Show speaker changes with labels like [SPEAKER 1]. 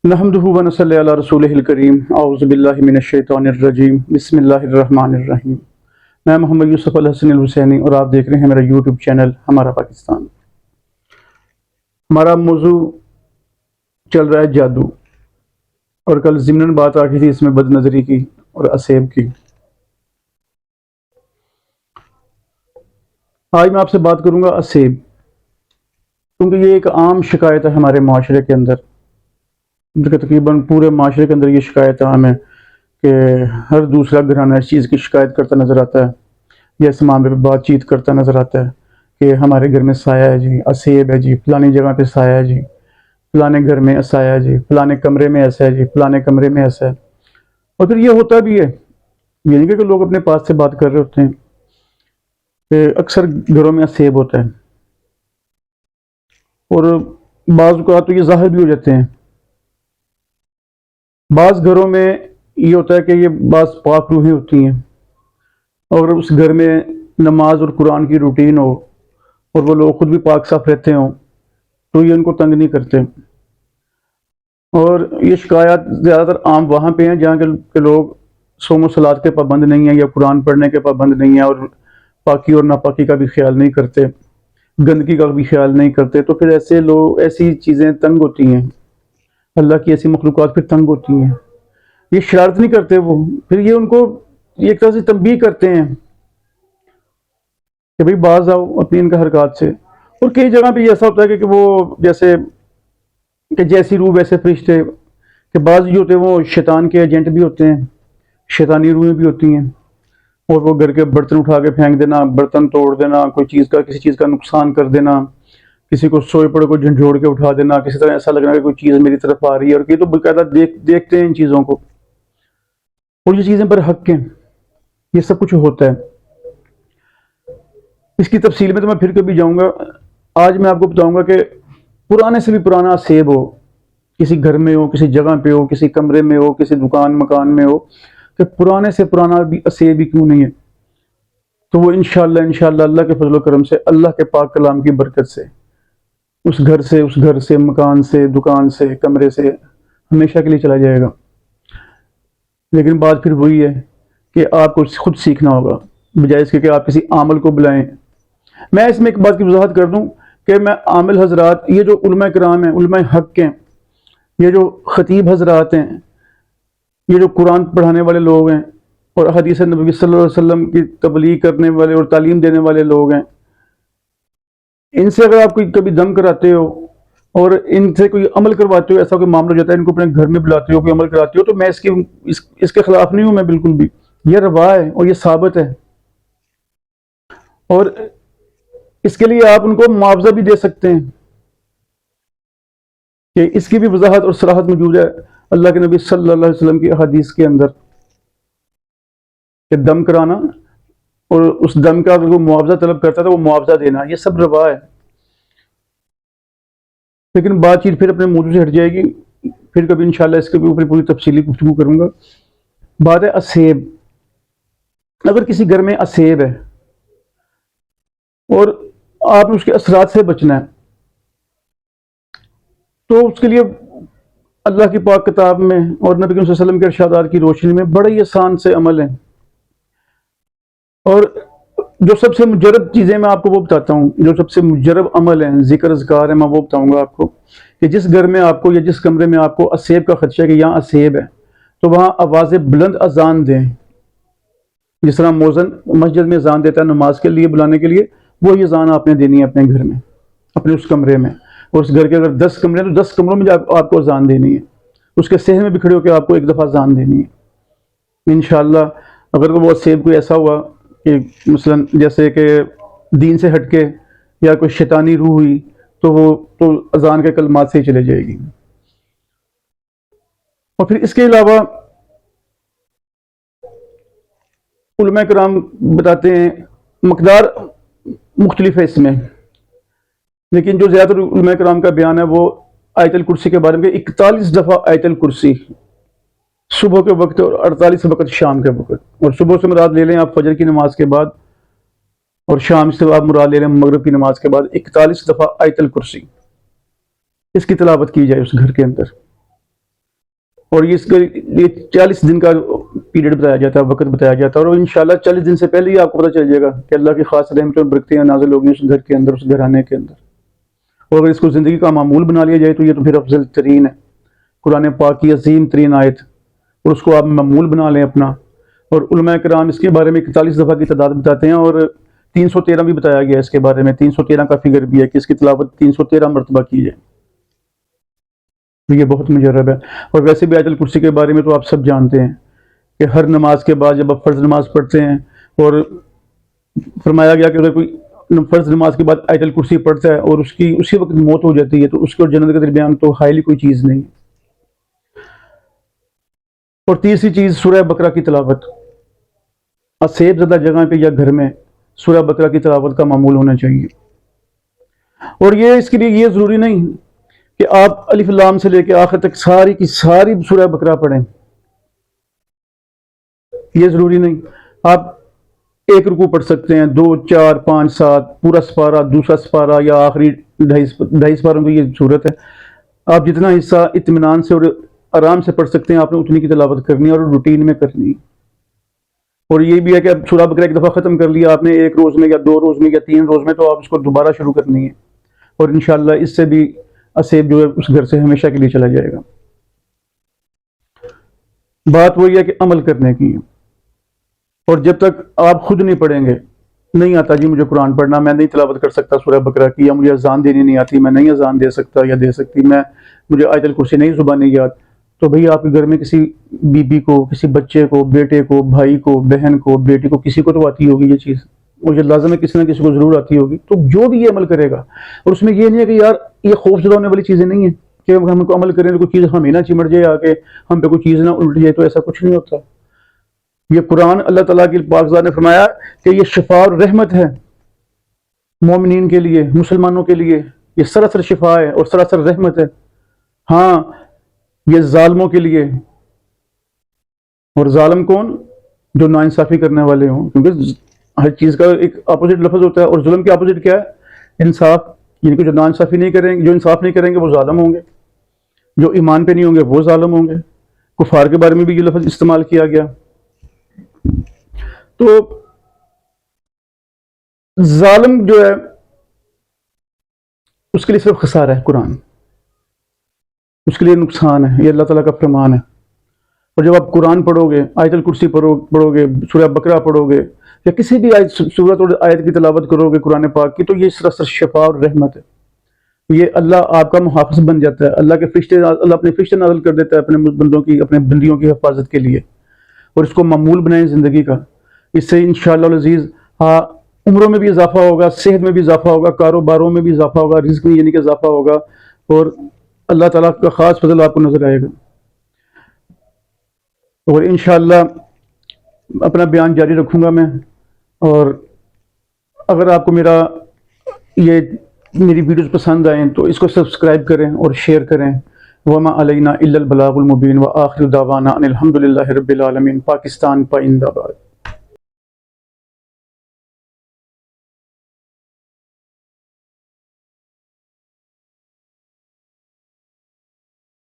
[SPEAKER 1] نحمدہ و نصلی علی رسولہ الکریم اعوذ باللہ من الشیطان الرجیم بسم اللہ الرحمن الرحیم۔ میں محمد یوسف الحسن الحسینی اور آپ دیکھ رہے ہیں میرا یوٹیوب چینل ہمارا پاکستان۔ ہمارا موضوع چل رہا ہے جادو، اور کل ضمناً بات آ گئی تھی اس میں بد نظری کی اور اسیب کی۔ آج میں آپ سے بات کروں گا اسیب، کیونکہ یہ ایک عام شکایت ہے ہمارے معاشرے کے اندر، تقریباً پورے معاشرے کے اندر یہ شکایت عام ہے کہ ہر دوسرا گھرانہ اس چیز کی شکایت کرتا نظر آتا ہے، یا اس معاملے پہ بات چیت کرتا نظر آتا ہے کہ ہمارے گھر میں سایہ ہے جی، اسیب ہے جی، فلانی جگہ پہ سایہ ہے جی، فلانے گھر میں سایہ ہے جی، فلانے کمرے میں ایسا ہے جی، فلانے کمرے میں ایسا ہے۔ اور پھر یہ ہوتا بھی ہے، یہ نہیں کہ لوگ اپنے پاس سے بات کر رہے ہوتے ہیں، کہ اکثر گھروں میں اسیب ہوتا ہے، اور بعض اوقات تو یہ ظاہر بھی ہو جاتے ہیں۔ بعض گھروں میں یہ ہوتا ہے کہ یہ بعض پاک روحیں ہوتی ہیں، اور اس گھر میں نماز اور قرآن کی روٹین ہو اور وہ لوگ خود بھی پاک صاف رہتے ہوں تو یہ ان کو تنگ نہیں کرتے۔ اور یہ شکایات زیادہ تر عام وہاں پہ ہیں جہاں کے لوگ صوم و صلات کے پابند نہیں ہیں، یا قرآن پڑھنے کے پابند نہیں ہیں، اور پاکی اور ناپاکی کا بھی خیال نہیں کرتے، گندگی کا بھی خیال نہیں کرتے، تو پھر ایسے لوگ ایسی چیزیں تنگ ہوتی ہیں، اللہ کی ایسی مخلوقات پھر تنگ ہوتی ہیں۔ یہ شرارت نہیں کرتے، وہ پھر یہ ان کو ایک طرح سے تنبیہ کرتے ہیں کہ بھئی باز آؤ اپنی ان کا حرکات سے۔ اور کئی جگہ پہ یہ ایسا ہوتا ہے کہ وہ جیسے کہ جیسی روح ویسے فرشتے، کہ بعض جو ہوتے ہیں وہ شیطان کے ایجنٹ بھی ہوتے ہیں، شیطانی روحیں بھی ہوتی ہیں، اور وہ گھر کے برتن اٹھا کے پھینک دینا، برتن توڑ دینا، کوئی چیز کا کسی چیز کا نقصان کر دینا، کسی کو سوئے پڑے کو جھنجھوڑ کے اٹھا دینا، کسی طرح ایسا لگنا کہ کوئی چیز میری طرف آ رہی ہے، اور یہ تو باقاعدہ دیکھتے ہیں ان چیزوں کو، اور یہ چیزیں پر حق ہیں، یہ سب کچھ ہوتا ہے۔ اس کی تفصیل میں تو میں پھر کبھی جاؤں گا۔ آج میں آپ کو بتاؤں گا کہ پرانے سے بھی پرانا سیب ہو، کسی گھر میں ہو، کسی جگہ پہ ہو، کسی کمرے میں ہو، کسی دکان مکان میں ہو، کہ پرانے سے پرانا بھی سیب بھی کیوں نہیں ہے، تو وہ انشاءاللہ اللہ کے فضل و کرم سے، اللہ کے پاک کلام کی برکت سے، اس گھر سے مکان سے دکان سے کمرے سے ہمیشہ کے لیے چلا جائے گا۔ لیکن بات پھر وہی ہے کہ آپ کو خود سیکھنا ہوگا، بجائے اس کے کہ آپ کسی عامل کو بلائیں۔ میں اس میں ایک بات کی وضاحت کر دوں کہ میں عامل حضرات، یہ جو علماء کرام ہیں، علماء حق ہیں، یہ جو خطیب حضرات ہیں، یہ جو قرآن پڑھانے والے لوگ ہیں اور حدیث نبی صلی اللہ علیہ وسلم کی تبلیغ کرنے والے اور تعلیم دینے والے لوگ ہیں، ان سے اگر آپ کوئی کبھی دم کراتے ہو اور ان سے کوئی عمل کرواتے ہو، ایسا کوئی معاملہ ہو جاتا ہے، ان کو اپنے گھر میں بلاتے ہو، کوئی عمل کراتے ہو، تو میں اس کے خلاف نہیں ہوں، میں بالکل بھی، یہ روا ہے اور یہ ثابت ہے، اور اس کے لیے آپ ان کو معاوضہ بھی دے سکتے ہیں، کہ اس کی بھی وضاحت اور صراحت موجود ہے اللہ کے نبی صلی اللہ علیہ وسلم کی احادیث کے اندر، کہ دم کرانا اور اس دم کا اگر وہ معاوضہ طلب کرتا ہے تو وہ معاوضہ دینا، یہ سب روا ہے۔ لیکن بات چیت پھر اپنے موضوع سے ہٹ جائے گی، پھر کبھی انشاءاللہ اس کے اوپر پوری تفصیلی گفتگو کروں گا۔ بات ہے اسیب۔ اگر کسی گھر میں اسیب ہے اور آپ نے اس کے اثرات سے بچنا ہے، تو اس کے لیے اللہ کی پاک کتاب میں اور نبی صلی اللہ علیہ وسلم کے ارشادات کی روشنی میں بڑے ہی آسان سے عمل ہیں، اور جو سب سے مجرب چیزیں میں آپ کو وہ بتاتا ہوں، جو سب سے مجرب عمل ہیں، ذکر اذکار ہے، میں وہ بتاؤں گا آپ کو، کہ جس گھر میں آپ کو یا جس کمرے میں آپ کو اسیب کا خدشہ ہے کہ یہاں اسیب ہے، تو وہاں آواز بلند اذان دیں، جس طرح مؤذن مسجد میں اذان دیتا ہے نماز کے لیے بلانے کے لیے، وہی اذان آپ نے دینی ہے اپنے گھر میں، اپنے اس کمرے میں، اور اس گھر کے اگر 10 کمرے ہیں تو 10 کمروں میں آپ کو اذان دینی ہے، اس کے صحن میں بھی کھڑے ہو کے آپ کو ایک دفعہ اذان دینی ہے انشاءاللہ۔ اگر وہ اسیب کوئی ایسا ہوا کہ مثلا جیسے کہ دین سے ہٹ کے یا کوئی شیطانی روح ہوئی، تو وہ تو اذان کے کلمات سے ہی چلے جائے گی۔ اور پھر اس کے علاوہ علماء کرام بتاتے ہیں، مقدار مختلف ہے اس میں، لیکن جو زیادہ تر علماء کرام کا بیان ہے وہ آیت الکرسی کے بارے میں، 41 دفعہ آیت الکرسی صبح کے وقت اور 48 وقت شام کے وقت، اور صبح سے مراد لے لیں آپ فجر کی نماز کے بعد، اور شام سے آپ مراد لے لیں مغرب کی نماز کے بعد، 41 دفعہ آیت الکرسی اس کی تلاوت کی جائے اس گھر کے اندر۔ اور یہ اس کے لیے 40 دن کا پیریڈ بتایا جاتا ہے، وقت بتایا جاتا ہے، اور انشاءاللہ 40 دن سے پہلے ہی آپ کو پتہ چل جائے گا کہ اللہ کی خاص رحمتیں اور برکتیں نازل ہوگی اس گھر کے اندر، اس گھرانے کے اندر. اور اگر اس کو زندگی کا معمول بنا لیا جائے تو یہ تو پھر افضل ترین ہے. قرآن پاک کی عظیم ترین آیت، اور اس کو آپ معمول بنا لیں اپنا. اور علماء کرام اس کے بارے میں 41 دفعہ کی تعداد بتاتے ہیں، اور 313 بھی بتایا گیا اس کے بارے میں. 313 کا فگر بھی ہے کہ اس کی تلاوت 313 مرتبہ کی جائے. یہ بہت مجرب ہے. اور ویسے بھی آیت الکرسی کے بارے میں تو آپ سب جانتے ہیں کہ ہر نماز کے بعد جب آپ فرض نماز پڑھتے ہیں، اور فرمایا گیا کہ اگر کوئی فرض نماز کے بعد آیت الکرسی پڑھتا ہے اور اس کی اسی وقت موت ہو جاتی ہے تو اس کو جنت کے درمیان تو حائل کوئی چیز نہیں. اور تیسری چیز سورہ بقرہ کی تلاوت. اسیب زدہ جگہ پہ یا گھر میں سورہ بقرہ کی تلاوت کا معمول ہونا چاہیے. اور یہ اس کے لیے یہ ضروری نہیں کہ آپ الف لام سے لے کے آخر تک ساری کی ساری سورہ بقرہ پڑھیں، یہ ضروری نہیں. آپ ایک رکوع پڑھ سکتے ہیں، 2 4 5 7 پورا سپارہ، دوسرا سپارہ، یا آخری ڈھائی سپاروں کی یہ صورت ہے. آپ جتنا حصہ اطمینان سے اور آرام سے پڑھ سکتے ہیں آپ نے اتنی کی تلاوت کرنی ہے، اور روٹین میں کرنی ہے. اور یہ بھی ہے کہ اب سورہ بقرہ ایک دفعہ ختم کر لیا آپ نے، 1 روز میں یا 2 روز میں یا 3 روز میں، تو آپ اس کو دوبارہ شروع کرنی ہے. اور انشاءاللہ اس سے بھی اسیب جو ہے اس گھر سے ہمیشہ کے لیے چلا جائے گا. بات وہی ہے کہ عمل کرنے کی ہے. اور جب تک آپ خود نہیں پڑھیں گے، نہیں آتا جی مجھے قرآن پڑھنا، میں نہیں تلاوت کر سکتا سورہ بقرہ کی، یا مجھے اذان دینی نہیں آتی، میں نہیں اذان دے سکتا یا دے سکتی، مجھے آیت الکرسی نہیں زبان نہیں یاد، تو بھئی آپ کے گھر میں کسی بیوی کو، کسی بچے کو، بیٹے کو، بھائی کو، بہن کو، بیٹی کو، کسی کو تو آتی ہوگی یہ چیز، اور یہ لازم ہے کسی نہ کسی کو ضرور آتی ہوگی. تو جو بھی یہ عمل کرے گا، اور اس میں یہ نہیں ہے کہ یار یہ خوف زدہ ہونے والی چیزیں نہیں ہیں کہ ہم کو عمل کریں تو کوئی چیز ہمیں نہ چمٹ جائے آ کے، ہم پہ کوئی چیز نہ الٹ جائے، تو ایسا کچھ نہیں ہوتا. یہ قرآن اللہ تعالیٰ کی پاک ذات نے فرمایا کہ یہ شفا اور رحمت ہے مومنین کے لیے، مسلمانوں کے لیے. یہ سراسر شفا ہے اور سراسر رحمت ہے. ہاں یہ ظالموں کے لیے. اور ظالم کون؟ جو ناانصافی کرنے والے ہوں، کیونکہ ہر چیز کا ایک اپوزٹ لفظ ہوتا ہے، اور ظلم کے اپوزٹ کیا ہے؟ انصاف. یعنی کہ جو ناانصافی نہیں کریں گے، جو انصاف نہیں کریں گے وہ ظالم ہوں گے، جو ایمان پہ نہیں ہوں گے وہ ظالم ہوں گے. کفار کے بارے میں بھی یہ لفظ استعمال کیا گیا. تو ظالم جو ہے اس کے لیے صرف خسارہ ہے قرآن، اس کے لیے نقصان ہے. یہ اللہ تعالیٰ کا فرمان ہے. اور جب آپ قرآن پڑھو گے، آیت الکرسی پڑھو گے، سورہ بقرہ پڑھو گے، یا کسی بھی سورت اور آیت کی تلاوت کرو گے قرآن پاک کی، تو یہ سراسر شفا اور رحمت ہے. یہ اللہ آپ کا محافظ بن جاتا ہے. اللہ اپنے فرشتے نازل کر دیتا ہے اپنے بندیوں کی حفاظت کے لیے. اور اس کو معمول بنائیں زندگی کا. اس سے انشاءاللہ العزیز عمروں میں بھی اضافہ ہوگا، صحت میں بھی اضافہ ہوگا، کاروباروں میں بھی اضافہ ہوگا، رزق میں یعنی کہ اضافہ ہوگا، اور اللہ تعالیٰ کا خاص فضل آپ کو نظر آئے گا. اور انشاءاللہ اپنا بیان جاری رکھوں گا میں. اور اگر آپ کو میری ویڈیوز پسند آئیں تو اس کو سبسکرائب کریں اور شیئر کریں. وما علینا الا البلاغ المبین، وآخر دعوانا ان الحمد للہ رب العالمین. پاکستان پائندہ باد.